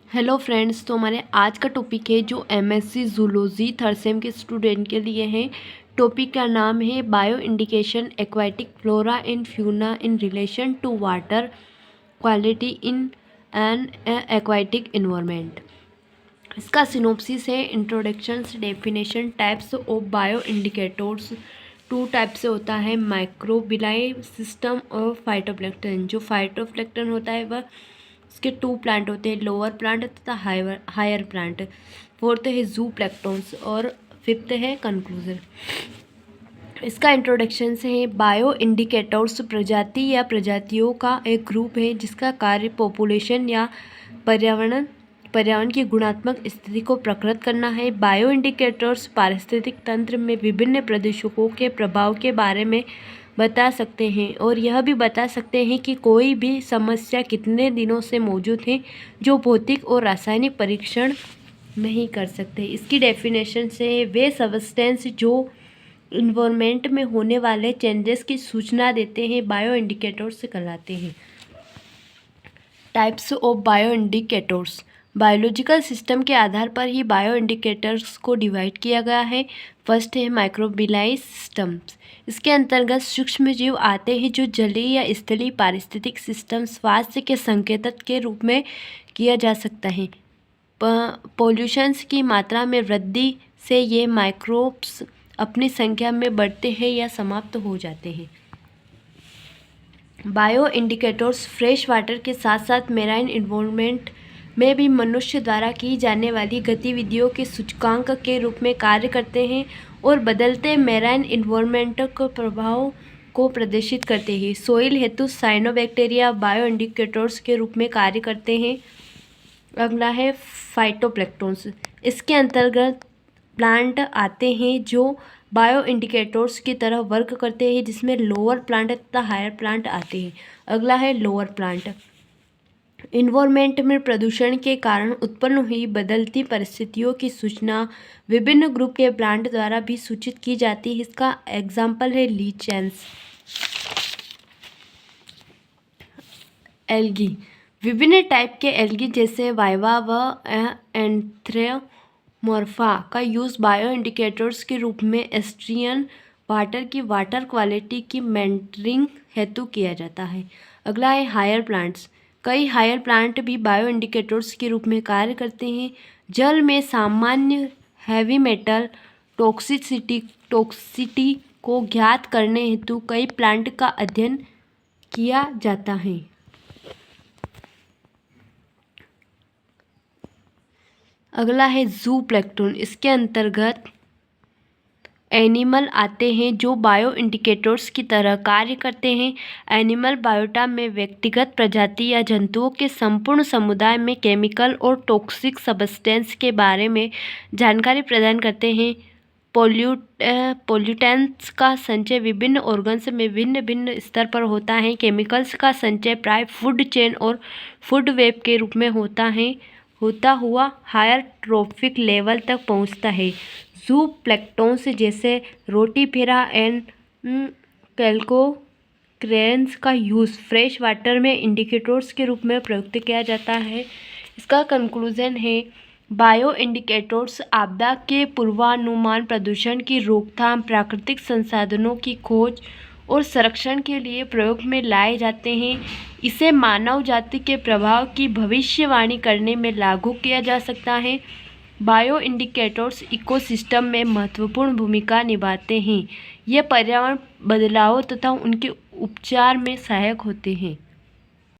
Hello friends, तो हमारे आज का टॉपिक है जो एमएससी जूलॉजी थर्ड सेम के स्टूडेंट के लिए है। टॉपिक का नाम है bio indication aquatic flora and fauna in relation to water quality in an aquatic environment. इसका सिनोप्सिस है introductions, definition, types of bio indicators. Two type से होता है, माइक्रोबिलाई सिस्टम और फाइटोप्लैंक्टन। जो फाइटोप्लैंक्टन होता है वह उसके टू प्लांट होते हैं, लोअर प्लांट तथा हायर प्लांट। फोर्थ है जू प्लैंक्टन्स और फिफ्थ है कंक्लूजन। इसका इंट्रोडक्शन से है, बायो इंडिकेटर्स प्रजाति या प्रजातियों का एक ग्रुप है जिसका कार्य पॉपुलेशन या पर्यावरण की गुणात्मक स्थिति को प्रकट करना है। बायो इंडिकेटर्स पारिस्थितिक तंत्र में विभिन्न प्रदूषकों के प्रभाव के बारे में बता सकते हैं और यह भी बता सकते हैं कि कोई भी समस्या कितने दिनों से मौजूद है जो भौतिक और रासायनिक परीक्षण नहीं कर सकते। इसकी डेफिनेशन से वे सब्सटेंस जो इन्वायरमेंट में होने वाले चेंजेस की सूचना देते हैं बायो इंडिकेटर्स कहलाते हैं। Types of bio indicators. Biological system के आधार पर ही बायो इंडिकेटर्स को डिवाइड किया गया है। फर्स्ट है माइक्रोबिलाई सिस्टम्स। इसके अंतर्गत सूक्ष्म जीव आते हैं जो जलीय या स्थलीय पारिस्थितिक सिस्टम स्वास्थ्य के संकेतक के रूप में किया जा सकता है। पॉल्यूशंस की मात्रा में वृद्धि से ये माइक्रोब्स अपनी संख्या में बढ़ते हैं या समाप्त हो जाते हैं। बायो इंडिकेटर्स फ्रेश वाटर के साथ साथ मेराइन इन्वायरमेंट में भी मनुष्य द्वारा की जाने वाली गतिविधियों के सूचकांक के रूप में कार्य करते हैं और बदलते मेराइन इन्वायरमेंट के प्रभाव को प्रदर्शित करते हैं। सोइल हेतु साइनोबैक्टीरिया बायो इंडिकेटर्स के रूप में कार्य करते हैं। अगला है फाइटोप्लैंक्टन्स। इसके अंतर्गत प्लांट आते हैं जो बायो इंडिकेटर्स की तरह वर्क करते हैं, जिसमें लोअर प्लांट तथा हायर प्लांट आते हैं। अगला है लोअर प्लांट। इन्वायरमेंट में प्रदूषण के कारण उत्पन्न हुई बदलती परिस्थितियों की सूचना विभिन्न ग्रुप के प्लांट द्वारा भी सूचित की जाती है। इसका एग्जाम्पल है लीचेंस। एल्गी। विभिन्न टाइप के एल्गी जैसे वाइवा व एंथ्रेमोर्फा का यूज़ बायो इंडिकेटर्स के रूप में एस्ट्रियन वाटर की वाटर क्वालिटी की मेंटरिंग हेतु किया जाता है। अगला है हायर प्लांट्स। कई हायर प्लांट भी बायो इंडिकेटर्स के रूप में कार्य करते हैं। जल में सामान्य हैवी मेटल टॉक्सिसिटी को ज्ञात करने हेतु कई प्लांट का अध्ययन किया जाता है। अगला है जू प्लैंक्टन। इसके अंतर्गत एनिमल आते हैं जो बायो इंडिकेटर्स की तरह कार्य करते हैं। एनिमल बायोटा में व्यक्तिगत प्रजाति या जंतुओं के संपूर्ण समुदाय में केमिकल और टॉक्सिक सब्सटेंस के बारे में जानकारी प्रदान करते हैं। पोल्यूटेंट्स का संचय विभिन्न ऑर्गन्स में भिन्न भिन्न स्तर पर होता है। केमिकल्स का संचय प्राय फूड चेन और फूड वेब के रूप में होता हुआ हायर ट्रॉफिक लेवल तक पहुंचता है। जू प्लैंक्टन्स जैसे रोटीफेरा एंड कैल्कोक्रेन्स का यूज़ फ्रेश वाटर में इंडिकेटर्स के रूप में प्रयुक्त किया जाता है। इसका कंक्लूजन है, बायो इंडिकेटर्स आपदा के पूर्वानुमान, प्रदूषण की रोकथाम, प्राकृतिक संसाधनों की खोज और संरक्षण के लिए प्रयोग में लाए जाते हैं। इसे मानव जाति के प्रभाव की भविष्यवाणी करने में लागू किया जा सकता है। बायो इंडिकेटर्स इकोसिस्टम में महत्वपूर्ण भूमिका निभाते हैं। ये पर्यावरण बदलावों तथा उनके उपचार में सहायक होते हैं।